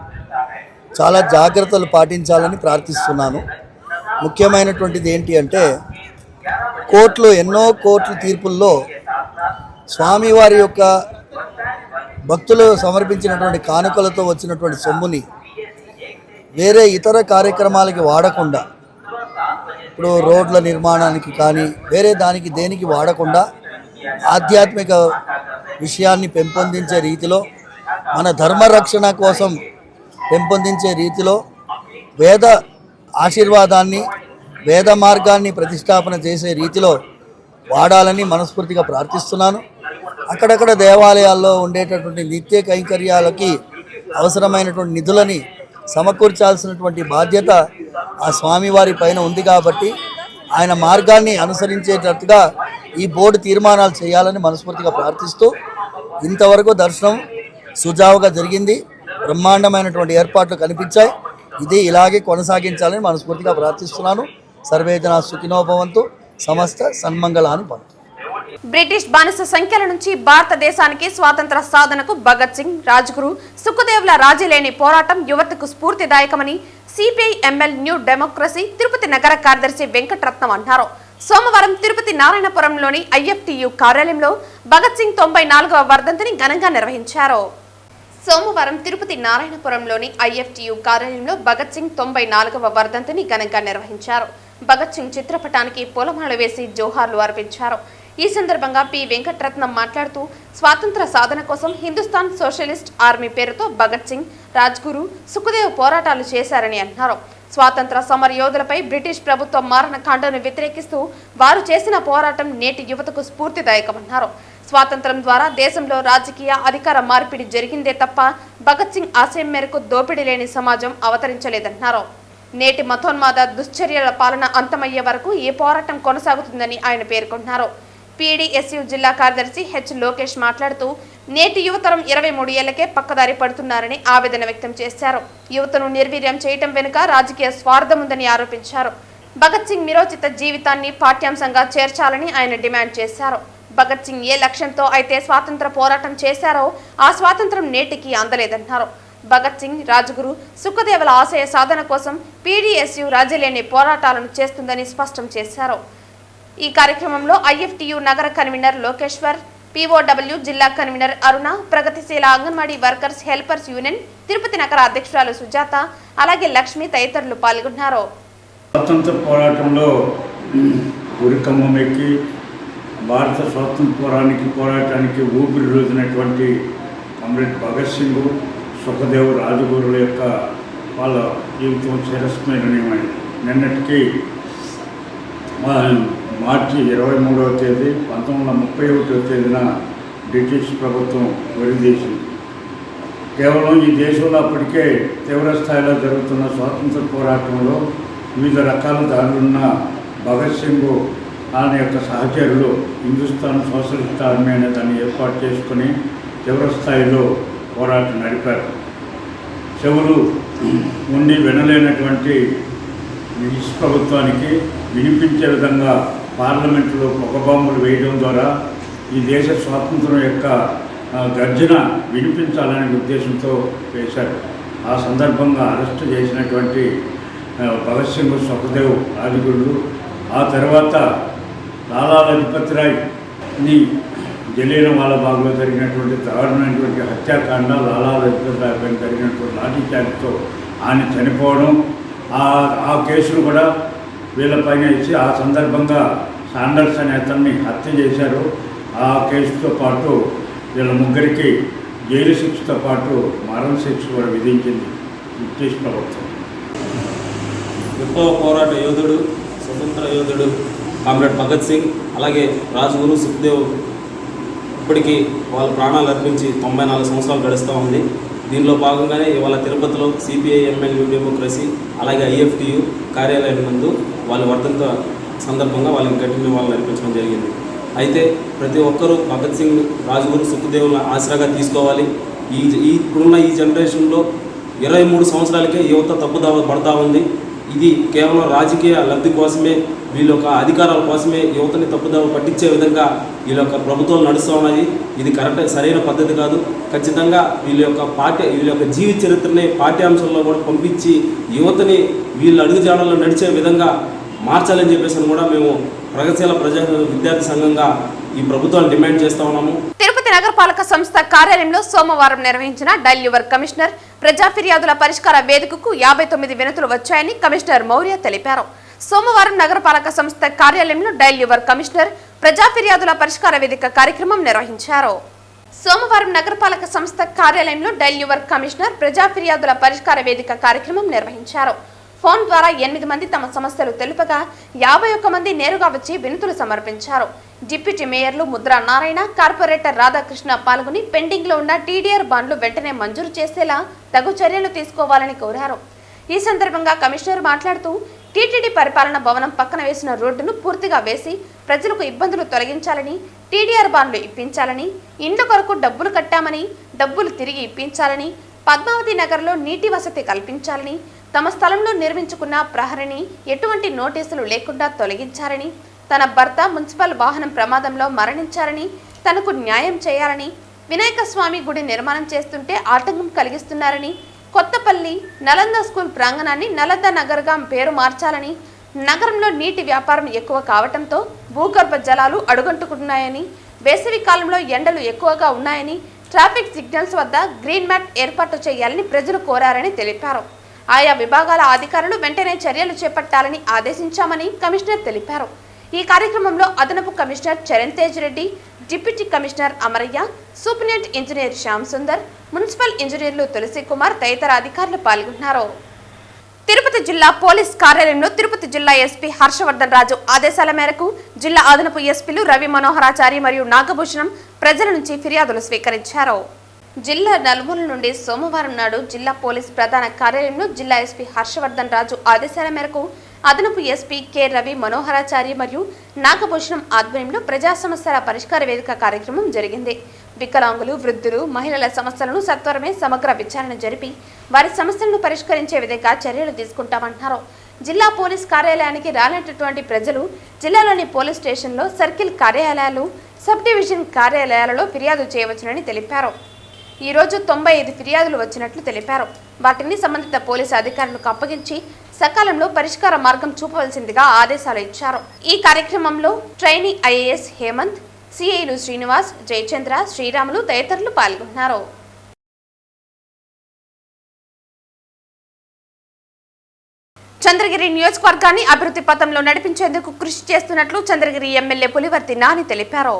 చాలా జాగ్రత్తలు పాటించాలని ప్రార్థిస్తున్నాను. ముఖ్యమైనటువంటిది ఏంటి అంటే, ఎన్నో కోర్టుల తీర్పుల్లో స్వామివారి యొక్క భక్తులు సమర్పించినటువంటి కానుకలతో వచ్చినటువంటి సొమ్ముని వేరే ఇతర కార్యక్రమాలకి వాడకుండా, ఇప్పుడు రోడ్ల నిర్మాణానికి కానీ వేరే దానికి దేనికి వాడకుండా ఆధ్యాత్మిక విషయాన్ని పెంపొందించే రీతిలో, మన ధర్మరక్షణ కోసం పెంపొందించే రీతిలో వేద ఆశీర్వాదాన్ని వేద మార్గాన్ని ప్రతిష్టాపన చేసే రీతిలో వాడాలని మనస్ఫూర్తిగా ప్రార్థిస్తున్నాను. అక్కడక్కడ దేవాలయాల్లో ఉండేటటువంటి నిత్య కైంకర్యాలకి అవసరమైనటువంటి నిధులని సమకూర్చాల్సినటువంటి బాధ్యత ఆ స్వామివారి పైన ఉంది కాబట్టి ఆయన మార్గాన్ని అనుసరించేటట్టుగా ఈ బోర్డు తీర్మానాలు చేయాలని మనస్ఫూర్తిగా ప్రార్థిస్తూ, ఇంతవరకు దర్శనం సుజావుగా జరిగింది, బ్రహ్మాండమైనటువంటి ఏర్పాట్లు కనిపించాయి. ఇది ఇలాగే కొనసాగించాలని మనస్ఫూర్తిగా ప్రార్థిస్తున్నాను. సర్వే జనా సుఖినో భవంతు, సమస్త సన్మంగళాని భవంతు. బ్రిటిష్ బానిస సంఖ్యల నుంచి భారతదేశానికి స్వాతంత్ర సాధనకు భగత్ సింగ్, రాజ్గురు, సుఖదేవ్ల రాజీలేని పోరాటం యువతకు స్ఫూర్తిదాయకమని CPI ML new democracy Tirupati నగర కార్యదర్శి వెంకటరత్నం అన్నారు. సోమవారం తిరుపతి నారాయణపురంలోని ఐఎఫ్టియు కార్యాలయంలో భగత్ సింగ్ 94వ వర్ధంతిని ఘనంగా నిర్వహించారు. సోమవారం తిరుపతి నారాయణపురంలోని ఐఎఫ్టియు కార్యాలయంలో భగత్ సింగ్ 94వ వర్ధంతిని ఘనంగా నిర్వహించారు. భగత్ సింగ్ చిత్రపటానికి పూలమాల వేసి జోహార్లు అర్పించారు. ఈ సందర్భంగా పి వెంకటరత్నం మాట్లాడుతూ, స్వాతంత్ర సాధన కోసం హిందుస్థాన్ సోషలిస్ట్ ఆర్మీ పేరుతో భగత్ సింగ్, రాజ్గురు, సుఖదేవ్ పోరాటాలు చేశారని అన్నారు. స్వాతంత్ర సమర యోధులపై బ్రిటిష్ ప్రభుత్వం మారణకాండను వ్యతిరేకిస్తూ వారు చేసిన పోరాటం నేటి యువతకు స్ఫూర్తిదాయకమన్నారు. స్వాతంత్రం ద్వారా దేశంలో రాజకీయ అధికార మార్పిడి జరిగిందే తప్ప భగత్ సింగ్ ఆశయం మేరకు దోపిడీ లేని సమాజం అవతరించలేదన్నారు. నేటి మతోన్మాద దుశ్చర్యల పాలన అంతమయ్యే వరకు ఈ పోరాటం కొనసాగుతుందని ఆయన పేర్కొన్నారు. పీడీఎస్యు జిల్లా కార్యదర్శి హెచ్ లోకేష్ మాట్లాడుతూ, నేటి యువతరం 23 ఏళ్లకే పక్కదారి పడుతున్నారని ఆవేదన వ్యక్తం చేశారు. యువతను నిర్వీర్యం చేయటం వెనుక రాజకీయ స్వార్థం ఉందని ఆరోపించారు. భగత్ సింగ్ నిరోచిత జీవితాన్ని పాఠ్యాంశంగా చేర్చాలని ఆయన డిమాండ్ చేశారు. భగత్ సింగ్ ఏ లక్ష్యంతో అయితే స్వాతంత్ర పోరాటం చేశారో ఆ స్వాతంత్రం నేటికి అందలేదన్నారు. భగత్ సింగ్, రాజ్గురు, సుఖదేవుల ఆశయ సాధన కోసం పీడీఎస్యు రాజీలేని పోరాటాలను చేస్తుందని స్పష్టం చేశారు. ఈ కార్యక్రమంలో ఐఎఫ్టియు నగర కన్వీనర్ లోకేశ్వర్, పీఓడబ్ల్యూ జిల్లా కన్వీనర్ అరుణ, ప్రగతిశీల anganwadi workers helpers union Tirupati నగర అధ్యక్షురాలు సుజాత, అలాగే లక్ష్మి తదితరులు పాల్గొన్నారు. స్వాతంత్ర పోరాటంలో ఉరికమ్మం ఎక్కి భారత స్వాతంత్ర పోరాటానికి ఊపిరి రోజునటువంటి కామ్రేడ్ భగత్ సింగ్, సుఖదేవ్, రాజగురుల యొక్క వాళ్ళ జీవితం చిరస్మరణీయమైనది. నిన్నటికి మార్చి 23వ తేదీ 1931వ తేదీన బ్రిటిష్ ప్రభుత్వం వెలిదేసింది. కేవలం ఈ దేశంలో అప్పటికే తీవ్ర స్థాయిలో జరుగుతున్న స్వాతంత్ర పోరాటంలో వివిధ రకాల దారులున్న భగత్ సింగ్ ఆయన యొక్క సహచరులు హిందుస్థాన్ సోషలిస్ట్ ఆర్మీ అనే దాన్ని ఏర్పాటు చేసుకుని తీవ్ర స్థాయిలో పోరాటం నడిపారు. చెవులు ఉండి వినలేనటువంటి బ్రిటిష్ ప్రభుత్వానికి వినిపించే విధంగా పార్లమెంటులో పొగబాంబులు వేయడం ద్వారా ఈ దేశ స్వాతంత్రం యొక్క గర్జన వినిపించాలనే ఉద్దేశంతో వేశారు. ఆ సందర్భంగా అరెస్టు చేసినటువంటి భగత్ సింగ్, సుఖదేవ్, రాజగురులు, ఆ తర్వాత లాలా లజపత్ రాయ్ని జలియన్వాలా బాగ్లో జరిగినటువంటి దారుణమైనటువంటి హత్యాకాండ, లాలా లజపత్ రాయ్ పైన జరిగినటువంటి లాఠీచార్జ్తో ఆయన చనిపోవడం, ఆ కేసును కూడా వీళ్ళపైన ఇచ్చి ఆ సందర్భంగా శాండర్స్ అనే అతన్ని హత్య చేశారు. ఆ కేసుతో పాటు వీళ్ళ ముగ్గురికి జైలు శిక్షతో పాటు మరణ శిక్ష కూడా విధించింది బ్రిటిష్ ప్రభుత్వం. విప్లవ పోరాట యోధుడు, స్వతంత్ర యోధుడు కామ్రేడ్ భగత్ సింగ్, అలాగే రాజ్గురు, సుఖ్దేవ్ ఇప్పటికీ వాళ్ళ ప్రాణాలు అర్పించి 94 సంవత్సరాలు గడుస్తూ ఉంది. దీనిలో భాగంగానే ఇవాళ తిరుపతిలో సిపిఐ ఎంఎల్ న్యూ డెమోక్రసీ అలాగే ఐఎఫ్టియు కార్యాలయం నందు వాళ్ళ వర్ధంత సందర్భంగా వాళ్ళకి గట్టి నివాళులు అర్పించడం జరిగింది. అయితే ప్రతి ఒక్కరూ భగత్ సింగ్, రాజ్గురు, సుఖ్దేవ్ల ఆసరాగా తీసుకోవాలి. ఇప్పుడున్న ఈ జనరేషన్లో 23 సంవత్సరాలకే యువత తప్పుదావ పడతా ఉంది. ఇది కేవలం రాజకీయ లబ్ధి కోసమే, వీళ్ళ యొక్క అధికారాల కోసమే యువతని తప్పుదావ పట్టించే విధంగా వీళ్ళ యొక్క ప్రభుత్వాలు నడుస్తూ ఉన్నాయి. ఇది సరైన పద్ధతి కాదు. ఖచ్చితంగా వీళ్ళ యొక్క జీవిత చరిత్రని పాఠ్యాంశాల్లో కూడా పంపించి యువతని వీళ్ళ అడుగుజాడల్లో నడిచే విధంగా మార్చాలని చెప్పేసి కూడా మేము ప్రగతిశీల విద్యార్థి సంఘంగా ఈ ప్రభుత్వాన్ని డిమాండ్ చేస్తా ఉన్నాము. తిరుపతి నగరపాలక సంస్థ కార్యాలయంలో సోమవారం నిర్వహించిన డైల్ యువర్ కమిషనర్ ప్రజా ఫిర్యాదుల పరిష్కార వేదికకు 59 వినతులు వచ్చాయని కమిషనర్ మౌర్య తెలిపారు. సోమవారం నగరపాలక సంస్థ కార్యాలయంలో డైల్ యువర్ కమిషనర్ ప్రజా ఫిర్యాదుల పరిష్కార వేదిక కార్యక్రమం నిర్వహించారు. సోమవారం నగరపాలక సంస్థ కార్యాలయంలో డైల్ యువర్ కమిషనర్ ప్రజా ఫిర్యాదుల పరిష్కార వేదిక కార్యక్రమం నిర్వహించారు. ఫోన్ ద్వారా 8 మంది తమ సమస్యలు తెలుపగా 51 మంది నేరుగా వచ్చి వినతులు సమర్పించారు. డిప్యూటీ మేయర్లు ముద్రా నారాయణ, కార్పొరేటర్ రాధాకృష్ణ పాల్గొని పెండింగ్ లో ఉన్న టీడీఆర్ బాండ్లు వెంటనే మంజూరు చేసేలా తగు చర్యలు తీసుకోవాలని కోరారు. ఈ సందర్భంగా కమిషనర్ మాట్లాడుతూ టీటీడీ పరిపాలన భవనం పక్కన వేసిన రోడ్డును పూర్తిగా వేసి ప్రజలకు ఇబ్బందులు తొలగించాలని, టీడీఆర్ బాండ్లు ఇప్పించాలని, ఇండ్ల కొరకు డబ్బులు కట్టామని డబ్బులు తిరిగి ఇప్పించాలని, పద్మావతి నగర్లో నీటి వసతి కల్పించాలని, తమ స్థలంలో నిర్మించుకున్న ప్రహరిని ఎటువంటి నోటీసులు లేకుండా తొలగించాలని, తన భర్త మున్సిపల్ వాహనం ప్రమాదంలో మరణించారని తనకు న్యాయం చేయాలని, వినాయక స్వామి గుడి నిర్మాణం చేస్తుంటే ఆటంకం కలిగిస్తున్నారని, కొత్తపల్లి నలంద స్కూల్ ప్రాంగణాన్ని నలంద నగర్గా పేరు మార్చాలని, నగరంలో నీటి వ్యాపారం ఎక్కువ కావటంతో భూగర్భ జలాలు అడుగంటుకుంటున్నాయని, వేసవి కాలంలో ఎండలు ఎక్కువగా ఉన్నాయని, ట్రాఫిక్ సిగ్నల్స్ వద్ద గ్రీన్ మ్యాట్ ఏర్పాటు చేయాలని ప్రజలు కోరారని తెలిపారు. ఆయా విభాగాల అధికారులు వెంటనే చర్యలు చేపట్టాలని ఆదేశించామని కమిషనర్ తెలిపారు. ఈ కార్యక్రమంలో అదనపు commissioner Charan Tej Reddy, deputy commissioner Amarayya, superintendent engineer Shyam Sundar, municipal ఇంజనీర్లు తులసి కుమార్ తదితర అధికారులు పాల్గొన్నారు. తిరుపతి జిల్లా పోలీస్ కార్యాలయంలో తిరుపతి జిల్లా ఎస్పీ హర్షవర్ధన్ రాజు ఆదేశాల మేరకు జిల్లా అదనపు ఎస్పీలు రవి మనోహరాచారి మరియు నాగభూషణం ప్రజల నుంచి ఫిర్యాదులు స్వీకరించారు. జిల్లా నలుమూల నుండి సోమవారం నాడు జిల్లా పోలీస్ ప్రధాన కార్యాలయంలో జిల్లా ఎస్పీ హర్షవర్ధన్ రాజు ఆదేశాల మేరకు అదనపు ఎస్పీ కె రవి మనోహరాచారి మరియు నాగభూషణం ఆధ్వర్యంలో ప్రజా సమస్యల పరిష్కార వేదిక కార్యక్రమం జరిగింది. వికలాంగులు, వృద్ధులు, మహిళల సమస్యలను సత్వరమే సమగ్ర విచారణ జరిపి వారి సమస్యలను పరిష్కరించే విధంగా చర్యలు తీసుకుంటామన్నారు. జిల్లా పోలీస్ కార్యాలయానికి రానటువంటి ప్రజలు జిల్లాలోని పోలీస్ స్టేషన్లో, సర్కిల్ కార్యాలయాలు, సబ్ డివిజన్ కార్యాలయాలలో ఫిర్యాదు చేయవచ్చునని తెలిపారు. ఈ రోజు 95 ఫిర్యాదులు వచ్చినట్లు తెలిపారు. వాటిని సంబంధిత పోలీసు అధికారులకు అప్పగించి సకాలంలో పరిష్కార మార్గం చూపవలసిందిగా ఆదేశాలు ఇచ్చారు. ఈ కార్యక్రమంలో ట్రైనీ ఐఏఎస్ హేమంత్, సిఐలు శ్రీనివాస్, జయచంద్ర, శ్రీరాములు తదితరులు పాల్గొన్నారు. చంద్రగిరి నియోజకవర్గాన్ని అభివృద్ధి పథంలో నడిపించేందుకు కృషి చేస్తున్నట్లు చంద్రగిరి ఎమ్మెల్యే పులివర్తి నాని తెలిపారు.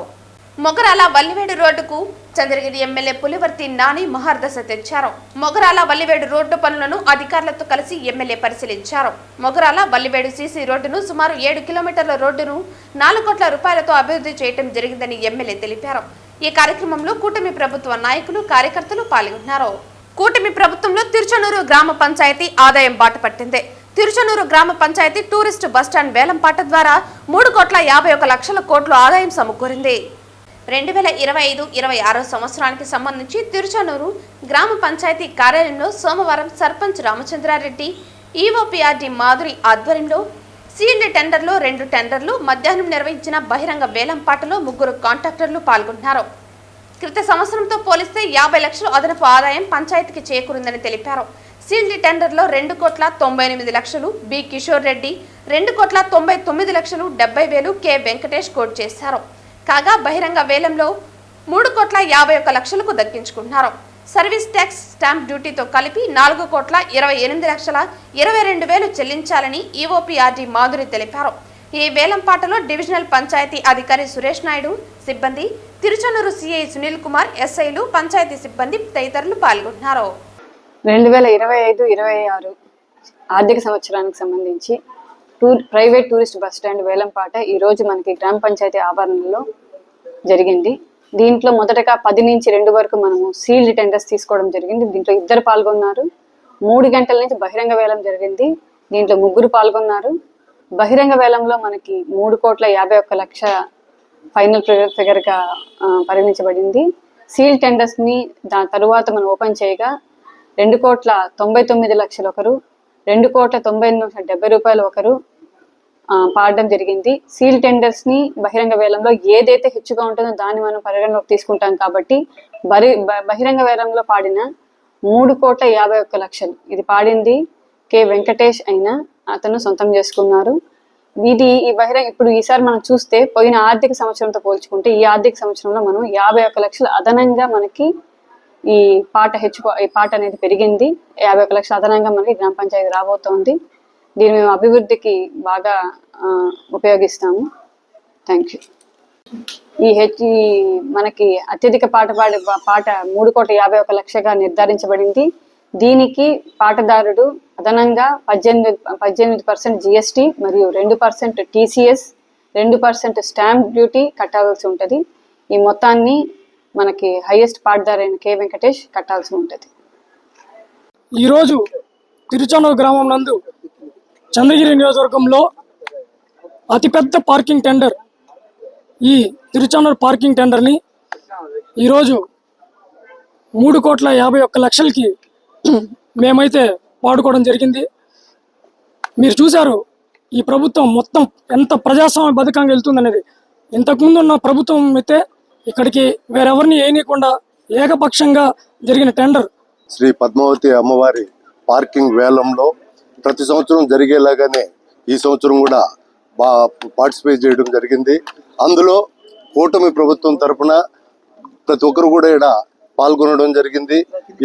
మొగరాల వల్లివేడు రోడ్డుకు చంద్రగిరి ఎమ్మెల్యే పులివర్తి నాని మహర్దశ తెచ్చారు. మొగరాల వల్లివేడు రోడ్డు పనులను అధికారులతో కలిసి ఎమ్మెల్యే పరిశీలించారు. మొగరాల వల్లివేడు సీసీ రోడ్డును సుమారు 7 కిలోమీటర్ల రోడ్డును 4 కోట్ల రూపాయలతో అభివృద్ధి చేయడం జరిగిందని ఎమ్మెల్యే తెలిపారు. ఈ కార్యక్రమంలో కూటమి ప్రభుత్వ నాయకులు, కార్యకర్తలు పాల్గొన్నారు. కూటమి ప్రభుత్వంలో తిరుచనూరు గ్రామ పంచాయతీ ఆదాయం బాట పట్టింది. తిరుచనూరు గ్రామ పంచాయతీ టూరిస్టు బస్టాండ్ వేలంపాట ద్వారా 3,51 లక్షల కోట్లు ఆదాయం సమకూరింది. 2025-26 సంవత్సరానికి సంబంధించి తిరుచనూరు గ్రామ పంచాయతీ కార్యాలయంలో సోమవారం సర్పంచ్ రామచంద్రారెడ్డి, ఈఓపీఆర్డీ మాధురి ఆధ్వర్యంలో సీల్డ్ టెండర్లో 2 టెండర్లు, మధ్యాహ్నం నిర్వహించిన బహిరంగ వేలంపాటలో 3 కాంట్రాక్టర్లు పాల్గొన్నారు. క్రిత సంవత్సరంతో పోలిస్తే 50 లక్షల అదనపు ఆదాయం పంచాయతీకి చేకూరిందని తెలిపారు. సీల్డ్ టెండర్లో 2,98 లక్షలు బి కిషోర్ రెడ్డి, 2,99 లక్షలు 70,000 కె వెంకటేష్ కోట్ చేశారు. కాగా బహిరంగ వేలంలో 3,51 లక్షలకు దక్కించుకున్నారు. సర్వీస్ ట్యాక్స్, స్టాంప్ డ్యూటీతో కలిపి 4,28 లక్షల 22,000 చెల్లించాలని ఈఓపీఆర్డీ మాధురి తెలిపారు. ఈ వేలంపాటలో డివిజనల్ పంచాయతీ అధికారి సురేష్ నాయుడు, సిబ్బంది, తిరుచనూరు సిఐ సునీల్ కుమార్, ఎస్ఐలు, పంచాయతీ సిబ్బంది తదితరులు పాల్గొన్నారు. 2025-26 ఆర్థిక సంవత్సరానికి సంబంధించి ప్రైవేట్ టూరిస్ట్ బస్ స్టాండ్ వేలంపాట ఈ రోజు మనకి గ్రామ పంచాయతీ ఆవరణలో జరిగింది. దీంట్లో మొదటగా 10 నుంచి 2 వరకు మనము సీల్డ్ టెండర్స్ తీసుకోవడం జరిగింది. దీంట్లో 2 పాల్గొన్నారు. 3 గంటల నుంచి బహిరంగ వేలం జరిగింది. దీంట్లో 3 పాల్గొన్నారు. బహిరంగ వేలంలో మనకి 3,51 లక్షల ఫైనల్ ఫిగర్ గా పరిగణించబడింది. సీల్ టెండర్స్ ని దాని తరువాత మనం ఓపెన్ చేయగా 2,99 లక్షలు ఒకరు, 2,98,70 రూపాయలు ఒకరు పాడడం జరిగింది. సీల్ టెండర్స్ ని బహిరంగ వేలంలో ఏదైతే హెచ్చుగా ఉంటుందో దాన్ని మనం పరిగణలోకి తీసుకుంటాం కాబట్టి బహిరంగ వేలంలో పాడిన 3,51 లక్షలు ఇది పాడింది కె వెంకటేష్ అయినా అతను సొంతం చేసుకున్నారు. ఇది ఇప్పుడు ఈసారి మనం చూస్తే పోయిన ఆర్థిక సంవత్సరంతో పోల్చుకుంటే ఈ ఆర్థిక సంవత్సరంలో మనం 51 లక్షలు అదనంగా మనకి ఈ పాట అనేది పెరిగింది. 51 లక్షలు అదనంగా మనకి గ్రామ పంచాయతీ రాబోతోంది. దీన్ని మేము అభివృద్ధికి బాగా ఉపయోగిస్తాము. Thank you. మనకి అత్యధిక పాట 3,51 లక్షగా నిర్ధారించబడింది. దీనికి పాటదారుడు అదనంగా 18% GST మరియు 2% TCS, 2% స్టాంప్ డ్యూటీ కట్టాల్సి ఉంటుంది. ఈ మొత్తాన్ని మనకి హైయెస్ట్ పాటదారు అయిన K. వెంకటేష్ కట్టాల్సి ఉంటుంది. ఈరోజు తిరుచానూరు గ్రామం నందు చంద్రగిరి నియోజకవర్గంలో అతిపెద్ద పార్కింగ్ టెండర్, ఈ తిరుచానూరు పార్కింగ్ టెండర్ని ఈరోజు 3,51,00,000కి మేమైతే వాడుకోవడం జరిగింది. మీరు చూశారు ఈ ప్రభుత్వం మొత్తం ఎంత ప్రజాస్వామ్యబద్ధకంగా వెళ్తుందనేది. ఇంతకుముందు ఉన్న ప్రభుత్వం అయితే ఇక్కడికి వేరెవరిని వేయనీయకుండా ఏకపక్షంగా జరిగిన టెండర్. శ్రీ పద్మావతి అమ్మవారి పార్కింగ్ వేలంలో ప్రతి సంవత్సరం జరిగేలాగానే ఈ సంవత్సరం కూడా పార్టిసిపేట్ చేయడం జరిగింది. అందులో కూటమి ప్రభుత్వం తరఫున ప్రతి ఒక్కరు కూడా ఇక్కడ పాల్గొనడం జరిగింది.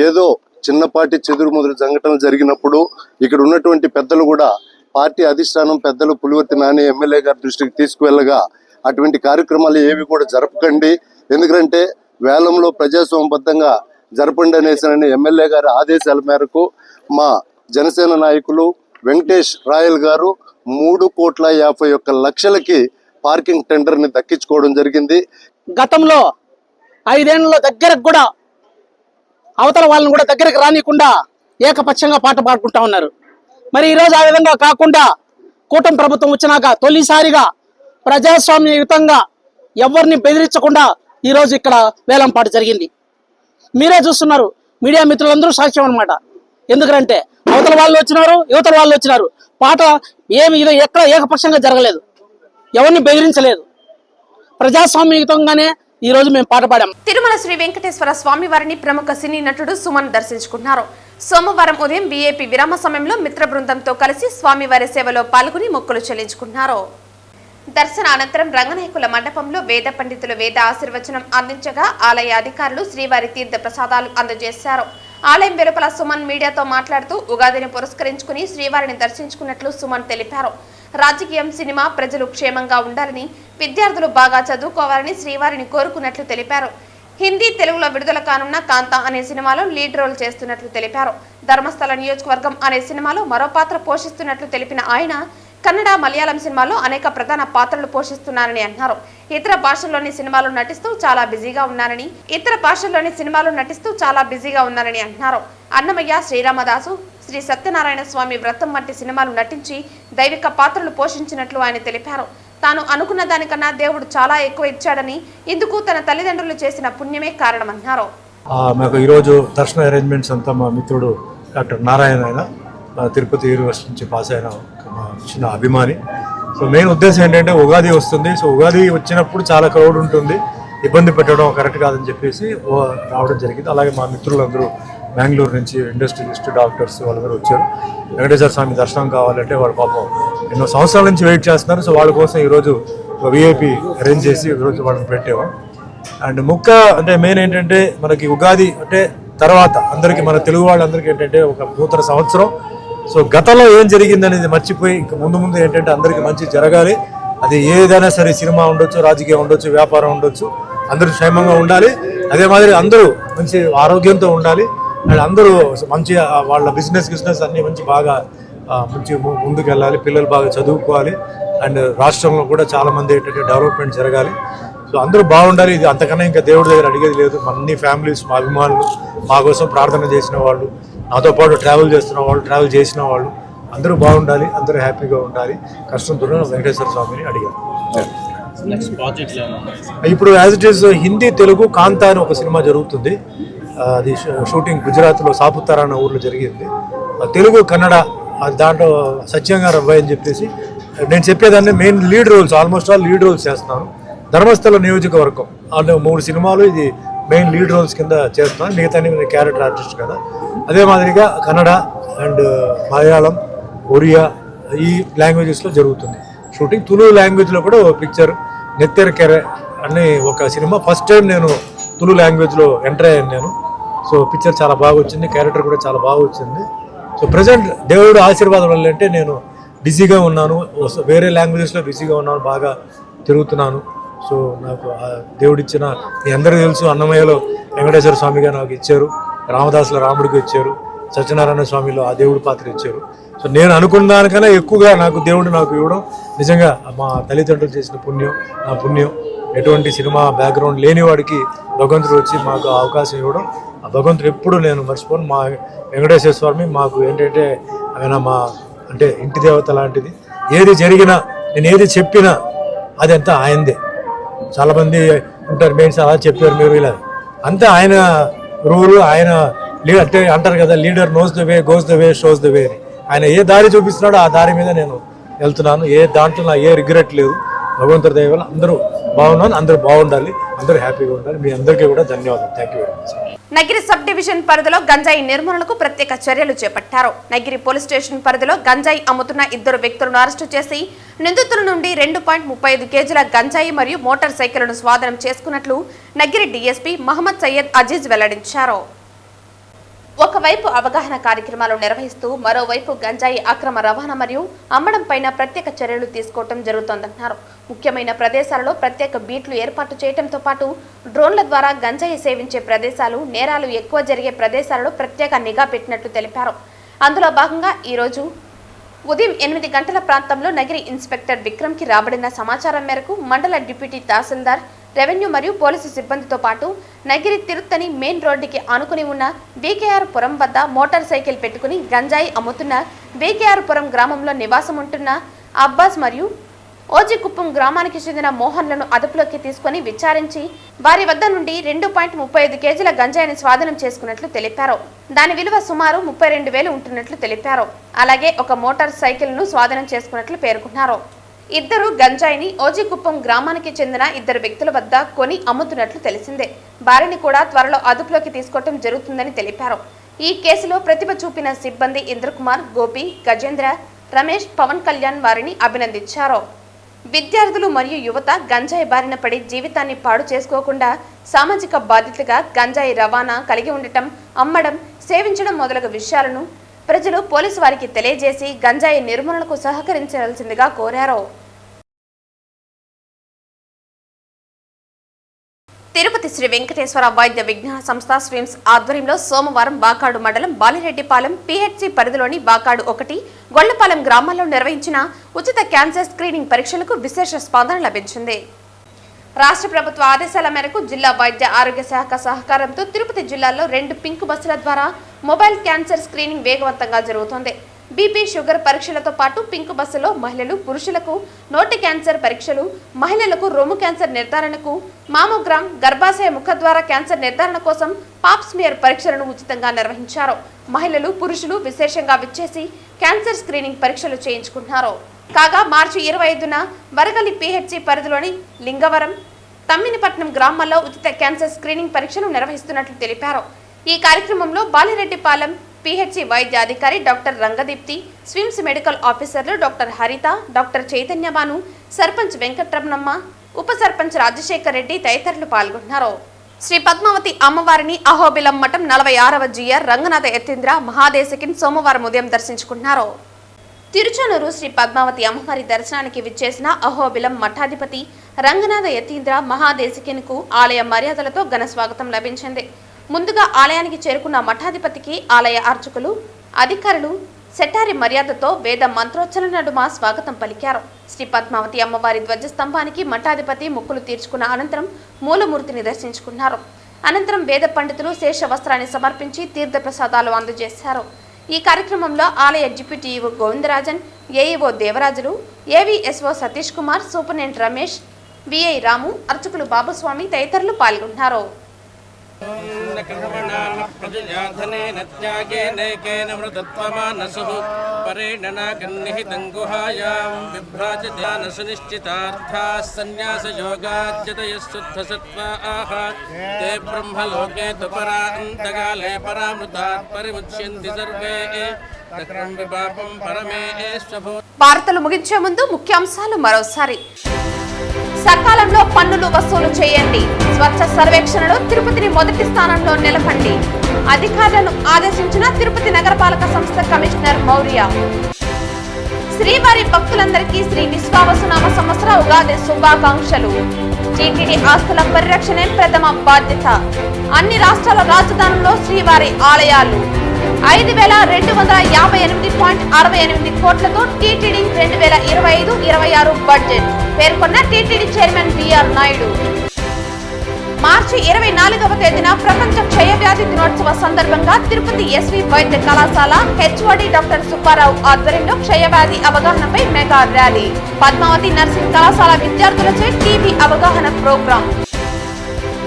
ఏదో చిన్నపాటి చెదురుముదురు సంఘటనలు జరిగినప్పుడు ఇక్కడ ఉన్నటువంటి పెద్దలు కూడా పార్టీ అధిష్టానం పెద్దలు పులివర్తి నాని ఎమ్మెల్యే గారి దృష్టికి తీసుకువెళ్ళగా అటువంటి కార్యక్రమాలు ఏవి కూడా జరపకండి, ఎందుకంటే వేలంలో ప్రజాస్వామ్యబద్ధంగా జరపండి అనేసి ఎమ్మెల్యే గారి ఆదేశాల మేరకు మా జనసేన నాయకులు వెంకటేష్ రాయల్ గారు 3,51,00,000కి పార్కింగ్ టెండర్ని దక్కించుకోవడం జరిగింది. గతంలో 5 ఏళ్లలో దగ్గరకు కూడా అవతల వాళ్ళని కూడా దగ్గరకు రానికుండా ఏకపక్షంగా పాట పాడుకుంటా ఉన్నారు. మరి ఈరోజు ఆ విధంగా కాకుండా కూటమి ప్రభుత్వం వచ్చినాక తొలిసారిగా ప్రజాస్వామ్యయుతంగా ఎవరిని బెదిరించకుండా ఈరోజు ఇక్కడ వేలం పాట జరిగింది. మీరే చూస్తున్నారు, మీడియా మిత్రులందరూ సాక్ష్యం అనమాట. ఎందుకంటే అవతల వాళ్ళు వచ్చినారు, యువతల వాళ్ళు వచ్చినారు. పాట ఏమి ఇది ఎక్కడ ఏకపక్షంగా జరగలేదు, ఎవరిని బెదిరించలేదు, ప్రజాస్వామ్యయుతంగానే ఈ రోజు మేము పాట పాడాం. తిరుమల శ్రీ వెంకటేశ్వర స్వామి వారిని ప్రముఖ సినీ నటుడు సుమన్ దర్శించుకున్నారు. సోమవారం ఉదయం బీఏపీ విరామ సమయంలో మిత్ర బృందంతో కలిసి స్వామివారి సేవలో పాల్గొని మొక్కులు చెల్లించుకున్నారు. దర్శన అనంతరం రంగనాయకుల మండపంలో వేద పండితులు వేద ఆశీర్వచనం అందించగా ఆలయ అధికారులు శ్రీవారి తీర్థ ప్రసాదాలు అందజేశారు. ఆలయం వెలుపల సుమన్ మీడియాతో మాట్లాడుతూ ఉగాదిని పురస్కరించుకుని శ్రీవారిని దర్శించుకున్నట్లు సుమన్ తెలిపారు. రాజకీయం, సినిమా, ప్రజలు క్షేమంగా ఉండాలని, విద్యార్థులు బాగా చదువుకోవాలని శ్రీవారిని కోరుకున్నట్లు తెలిపారు. హిందీ, తెలుగులో విడుదల కానున్న కాంతా అనే సినిమాలో లీడ్ రోల్ చేస్తున్నట్లు తెలిపారు. ధర్మస్థల నియోజకవర్గం అనే సినిమాలో మరో పాత్ర పోషిస్తున్నట్లు తెలిపిన ఆయన కన్నడ, మలయాళం సినిమాలో అనేక ప్రధాన పాత్రలు పోషిస్తున్నారని అన్నారు. ఇతర భాషల్లోని సినిమాలు నటిస్తూ చాలా బిజీగా ఉన్నారని అన్నారు. అన్నమయ్య, శ్రీరామదాసు, శ్రీ సత్యనారాయణ స్వామి వ్రతం వంటి సినిమాలు నటించి దైవిక పాత్రలు పోషించినట్లు ఆయన తెలిపారు. తాను అనుకున్న దానికన్నా దేవుడు చాలా ఎక్కువ ఇచ్చాడని, ఇందుకు తన తల్లిదండ్రులు చేసిన పుణ్యమే కారణమన్నారు. మాకు ఈరోజు దర్శన అరేంజ్మెంట్స్ అంతా మా మిత్రుడు డాక్టర్ నారాయణ ఆయన తిరుపతి యూనివర్సిటీ నుంచి పాస్ అయిన మా చిన్న అభిమాని. సో మెయిన్ ఉద్దేశం ఏంటంటే ఉగాది వస్తుంది. సో ఉగాది వచ్చినప్పుడు చాలా క్రౌడ్ ఉంటుంది, ఇబ్బంది పెట్టడం కరెక్ట్ కాదని చెప్పేసి రావడం జరిగింది. అలాగే మా మిత్రులందరూ బెంగళూరు నుంచి ఇండస్ట్రియలిస్ట్, డాక్టర్స్ వాళ్ళందరూ వచ్చారు. వెంకటేశ్వర స్వామి దర్శనం కావాలంటే వాళ్ళ పాపం ఎన్నో సంవత్సరాల నుంచి వెయిట్ చేస్తున్నారు. సో వాళ్ళ కోసం ఈరోజు విఐపి అరేంజ్ చేసి ఈరోజు వాళ్ళని పెట్టాము. అండ్ అంటే మెయిన్ ఏంటంటే మనకి ఉగాది అంటే తర్వాత అందరికీ, మన తెలుగు వాళ్ళందరికీ ఏంటంటే ఒక నూతన సంవత్సరం. సో గతంలో ఏం జరిగింది అనేది మర్చిపోయి ఇంక ముందు ఏంటంటే అందరికీ మంచి జరగాలి. అది ఏదైనా సరే, సినిమా ఉండొచ్చు, రాజకీయం ఉండొచ్చు, వ్యాపారం ఉండొచ్చు, అందరూ క్షేమంగా ఉండాలి. అదే మాదిరి అందరూ మంచి ఆరోగ్యంతో ఉండాలి. అండ్ అందరూ మంచి వాళ్ళ బిజినెస్ అన్నీ బాగా ముందుకు వెళ్ళాలి. పిల్లలు బాగా చదువుకోవాలి. అండ్ రాష్ట్రంలో కూడా చాలామంది ఏంటంటే డెవలప్మెంట్ జరగాలి. సో అందరూ బాగుండాలి. ఇది అంతకన్నా ఇంకా దేవుడి దగ్గర అడిగేది లేదు. అన్ని ఫ్యామిలీస్, మా అభిమానులు, మా కోసం ప్రార్థన చేసిన వాళ్ళు, నాతో పాటు ట్రావెల్ చేస్తున్న వాళ్ళు, ట్రావెల్ చేసిన వాళ్ళు అందరూ బాగుండాలి, అందరూ హ్యాపీగా ఉండాలి. కష్టంతో వెంకటేశ్వర స్వామిని అడిగారు. ఇప్పుడు as it is Hindi, Telugu Kaantha అని ఒక సినిమా జరుగుతుంది. అది షూటింగ్ గుజరాత్లో సాపుతారా అన్న ఊర్లో జరిగింది. తెలుగు, కన్నడ దాంట్లో సత్యంగారు అబ్బాయి అని చెప్పేసి నేను చెప్పేదాన్ని main lead roles, almost all lead roles చేస్తున్నాను. ధర్మస్థల నియోజకవర్గం అంటే 3 సినిమాలు ఇది మెయిన్ లీడ్ రోల్స్ కింద చేస్తున్నాను. మిగతా నేను క్యారెక్టర్ ఆర్టిస్ట్ కదా. అదే మాదిరిగా కన్నడ అండ్ మలయాళం, ఒరియా ఈ లాంగ్వేజెస్లో జరుగుతుంది షూటింగ్. తులు లాంగ్వేజ్లో కూడా పిక్చర్ నెత్తెరకెరె అని ఒక సినిమా ఫస్ట్ టైం నేను తులు లాంగ్వేజ్లో ఎంటర్ అయ్యాను నేను. సో పిక్చర్ చాలా బాగా వచ్చింది, క్యారెక్టర్ కూడా చాలా బాగా వచ్చింది. సో ప్రజెంట్ దేవుడు ఆశీర్వాదం వల్ల అంటే నేను బిజీగా ఉన్నాను, వేరే లాంగ్వేజెస్లో బిజీగా ఉన్నాను, బాగా తిరుగుతున్నాను. సో నాకు దేవుడిచ్చిన మీ అందరికీ తెలుసు, అన్నమయ్యలో వెంకటేశ్వర స్వామిగా నాకు ఇచ్చారు, రామదాసుల రాముడికి ఇచ్చారు, సత్యనారాయణ స్వామిలో ఆ దేవుడి పాత్ర ఇచ్చారు. సో నేను అనుకున్న దానికన్నా ఎక్కువగా నాకు దేవుడు నాకు ఇవ్వడం నిజంగా మా తల్లిదండ్రులు చేసిన పుణ్యం, నా పుణ్యం. ఎటువంటి సినిమా బ్యాక్గ్రౌండ్ లేని వాడికి భగవంతుడు వచ్చి మాకు అవకాశం ఇవ్వడం, ఆ భగవంతుడు ఎప్పుడు నేను మర్చిపోను. మా వెంకటేశ్వర స్వామి మాకు ఏంటంటే ఆయన మా అంటే ఇంటి దేవత లాంటిది. ఏది జరిగినా నేను ఏది చెప్పినా అదంతా ఆయనదే. చాలామంది ఉంటారు మెయిన్స్ అలా చెప్పారు మీరు ఇలా, అంతే ఆయన రూలు. ఆయన అంటే అంటారు కదా, leader knows the way, goes the way, shows the way అని. ఆయన ఏ దారి చూపిస్తున్నాడో ఆ దారి మీద నేను వెళ్తున్నాను. ఏ దాంట్లో నా ఏ రిగ్రెట్ లేదు. భగవంతుడి దయ వల్ల అందరూ బాగున్నాను, అందరూ బాగుండాలి, అందరూ హ్యాపీగా ఉండాలి. మీ అందరికీ కూడా ధన్యవాదాలు. Thank you very much. Nagari sub division పరిధిలో గంజాయి నిర్మూలనకు ప్రత్యేక చర్యలు చేపట్టారు. నగిరి పోలీస్ స్టేషన్ పరిధిలో గంజాయి అమ్ముతున్న 2 వ్యక్తులను అరెస్టు చేసి నిందితుల నుండి 2.35 కేజీల గంజాయి మరియు మోటార్ సైకిళ్లను స్వాధీనం చేసుకున్నట్లు నగిరి డీఎస్పీ మహమ్మద్ సయ్యద్ అజీజ్ వెల్లడించారు. ఒకవైపు అవగాహన కార్యక్రమాలు నిర్వహిస్తూ మరోవైపు గంజాయి అక్రమ రవాణా మరియు అమ్మడం పైన ప్రత్యేక చర్యలు తీసుకోవడం జరుగుతోందన్నారు. ముఖ్యమైన ప్రదేశాలలో ప్రత్యేక బీట్లు ఏర్పాటు చేయడంతో పాటు డ్రోన్ల ద్వారా గంజాయి సేవించే ప్రదేశాలు, నేరాలు ఎక్కువ జరిగే ప్రదేశాలలో ప్రత్యేక నిఘా పెట్టినట్లు తెలిపారు. అందులో భాగంగా ఈరోజు ఉదయం 8 గంటల ప్రాంతంలో నగిరి ఇన్స్పెక్టర్ విక్రమ్కి రాబడిన సమాచారం మేరకు మండల డిప్యూటీ తహసీల్దార్, రెవెన్యూ మరియు పోలీసు సిబ్బందితో పాటు నగిరి తిరుత్తని మెయిన్ రోడ్డుకి ఆనుకుని ఉన్న బీకేఆర్ పురం వద్ద మోటార్ సైకిల్ పెట్టుకుని గంజాయి అమ్ముతున్న బీకేఆర్ పురం గ్రామంలో నివాసం ఉంటున్న అబ్బాస్ మరియు ఓజికుప్పం గ్రామానికి చెందిన మోహన్లను అదుపులోకి తీసుకుని విచారించి వారి వద్ద నుండి 2.35 కేజీల గంజాయిని స్వాధీనం చేసుకున్నట్లు తెలిపారు. దాని విలువ సుమారు 32,000 ఉంటున్నట్లు తెలిపారు. అలాగే ఒక మోటార్ సైకిల్ ను స్వాధీనం చేసుకున్నట్లు పేర్కొన్నారు. ఇద్దరు గంజాయిని ఓజికుప్పం గ్రామానికి చెందిన 2 వ్యక్తుల వద్ద కొని అమ్ముతున్నట్లు తెలిసిందే. వారిని కూడా త్వరలో అదుపులోకి తీసుకోవడం జరుగుతుందని తెలిపారు. ఈ కేసులో ప్రతిభ చూపిన సిబ్బంది ఇంద్రకుమార్, గోపి, గజేంద్ర, రమేష్, పవన్ కళ్యాణ్ వారిని అభినందించారు. విద్యార్థులు మరియు యువత గంజాయి బారిన పడి జీవితాన్ని పాడు చేసుకోకుండా సామాజిక బాధ్యతగా గంజాయి రవాణా కలిగి ఉండటం, అమ్మడం, సేవించడం మొదలగు విషయాలను ప్రజలు పోలీసు వారికి తెలియజేసి గంజాయి నిర్మూలనకు సహకరించాల్సిందిగా కోరారు. తిరుపతి శ్రీ వెంకటేశ్వర వైద్య విజ్ఞాన సంస్థ స్విమ్స్ ఆధ్వర్యంలో సోమవారం బాకాడు మండలం బాలిరెడ్డిపాలెం పిహెచ్సి పరిధిలోని బాకాడు 1, గొల్లపాలెం గ్రామాల్లో నిర్వహించిన ఉచిత క్యాన్సర్ స్క్రీనింగ్ పరీక్షలకు విశేష స్పందన లభించింది. రాష్ట్ర ప్రభుత్వ ఆదేశాల మేరకు జిల్లా వైద్య ఆరోగ్య శాఖ సహకారంతో తిరుపతి జిల్లాలో 2 పింక్ బస్సుల ద్వారా మొబైల్ క్యాన్సర్ స్క్రీనింగ్ వేగవంతంగా జరుగుతోంది. బీపీ, షుగర్ పరీక్షలతో పాటు పింక్ బస్సులో మహిళలు, పురుషులకు నోటి క్యాన్సర్ పరీక్షలు, మహిళలకు రొమ్ము క్యాన్సర్ నిర్ధారణకు మామోగ్రామ్, గర్భాశయ ముఖద్వార క్యాన్సర్ నిర్ధారణ కోసం పాప్స్మియర్ పరీక్షలను ఉచితంగా నిర్వహించారు. మహిళలు, పురుషులు విశేషంగా విచ్చేసి క్యాన్సర్ స్క్రీనింగ్ పరీక్షలు చేయించుకున్నారు. కాగా మార్చి 25న వరగలి పిహెచ్సి పరిధిలోని లింగవరం, తమ్మినిపట్నం గ్రామాల్లో ఉచిత క్యాన్సర్ స్క్రీనింగ్ పరీక్షలు నిర్వహిస్తున్నట్లు తెలిపారు. ఈ కార్యక్రమంలో బాలిరెడ్డిపాలెం పిహెచ్సి వైద్య అధికారి డాక్టర్ రంగదీప్తి, స్విమ్స్ మెడికల్ ఆఫీసర్లు డాక్టర్ హరిత, డాక్టర్ చైతన్యబాను, సర్పంచ్ వెంకట్రమణమ్మ, ఉప సర్పంచ్ రాజశేఖర్ రెడ్డి తదితరులు పాల్గొన్నారు. శ్రీ పద్మావతి అమ్మవారిని అహోబిలం మఠం 46వ జిఆర్ రంగనాథ యతీంద్ర మహాదేశికిన్ సోమవారం ఉదయం దర్శించుకున్నారు. తిరుచానూరు శ్రీ పద్మావతి అమ్మవారి దర్శనానికి విచ్చేసిన అహోబిలం మఠాధిపతి రంగనాథ యతీంద్ర మహాదేశికిన్ కు ఆలయ మర్యాదలతో ఘన స్వాగతం లభించింది. ముందుగా ఆలయానికి చేరుకున్న మఠాధిపతికి ఆలయ అర్చకులు, అధికారులు సెటారి మర్యాదతో వేద మంత్రోచ్చరణ నడుమ స్వాగతం పలికారు. శ్రీ పద్మావతి అమ్మవారి ధ్వజస్తంభానికి మఠాధిపతి మొక్కులు తీర్చుకున్న అనంతరం మూలమూర్తిని దర్శించుకున్నారు. అనంతరం వేద పండితులు శేష వస్త్రాన్ని సమర్పించి తీర్థ ప్రసాదాలు అందజేశారు. ఈ కార్యక్రమంలో ఆలయ deputy EO Govindarajan, AEO Devarajulu, AVSO Satish Kumar, superintendent Ramesh, VI Ramu, అర్చకులు బాబుస్వామి తదితరులు పాల్గొన్నారు. వార్తలు ముగించే ముందు ముఖ్యాంశాలు మరోసారి. సకాలంలో పన్నులు వసూలు చేయండి. స్వచ్ఛ సర్వేక్షణలో తిరుపతిని మొదటి స్థానంలో నిలపండి. అధికారులను ఆదేశించిన తిరుపతి నగరపాలక సంస్థ కమిషనర్ మౌర్య. శ్రీవారి భక్తులందరికీ శ్రీ విశ్వావసునామ సంవత్సర ఉగాది శుభాకాంక్షలు. టీటీడీ ఆస్తుల పరిరక్షణే ప్రథమ బాధ్యత. అన్ని రాష్ట్రాల రాజధానుల్లో శ్రీవారి ఆలయాలు. 5258.68 కోట్లతో టీటీడీ 2025-26 బడ్జెట్ పేర్కొన్న టీటీడీ చైర్మన్ బిఆర్ నాయుడు. మార్చి 24వ తేదీన ప్రపంచ క్షయవ్యాధి దినోత్సవ సందర్భంగా తిరుపతి ఎస్వి వైద్య కళాశాల హెచ్ఓడి డాక్టర్ సుబ్బారావు ఆధ్వర్యంలో క్షయవ్యాధి అవగాహనపై మెగా ర్యాలీ. పద్మావతి నర్సింగ్ కళాశాల విద్యార్థులచే టీబీ అవగాహన ప్రోగ్రాం.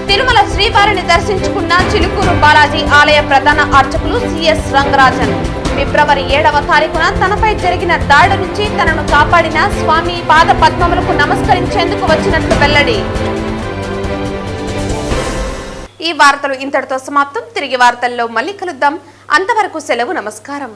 తిరుమల శ్రీవారిని దర్శించుకున్న చిలుకూరు బాలాజీ ఆలయ ప్రధాన అర్చకులు సిఎస్ రంగరాజన్. ఫిబ్రవరి 7వ తారీఖున తనపై జరిగిన దాడి నుంచి తనను కాపాడిన స్వామి పాద పద్మములకు నమస్కరించేందుకు వచ్చినట్లు వెల్లడి. ఈ వార్తలు ఇంతటితో సమాప్తం. తిరిగి వార్తల్లో మళ్ళీ కలుద్దాం. అంతవరకు సెలవు. నమస్కారం.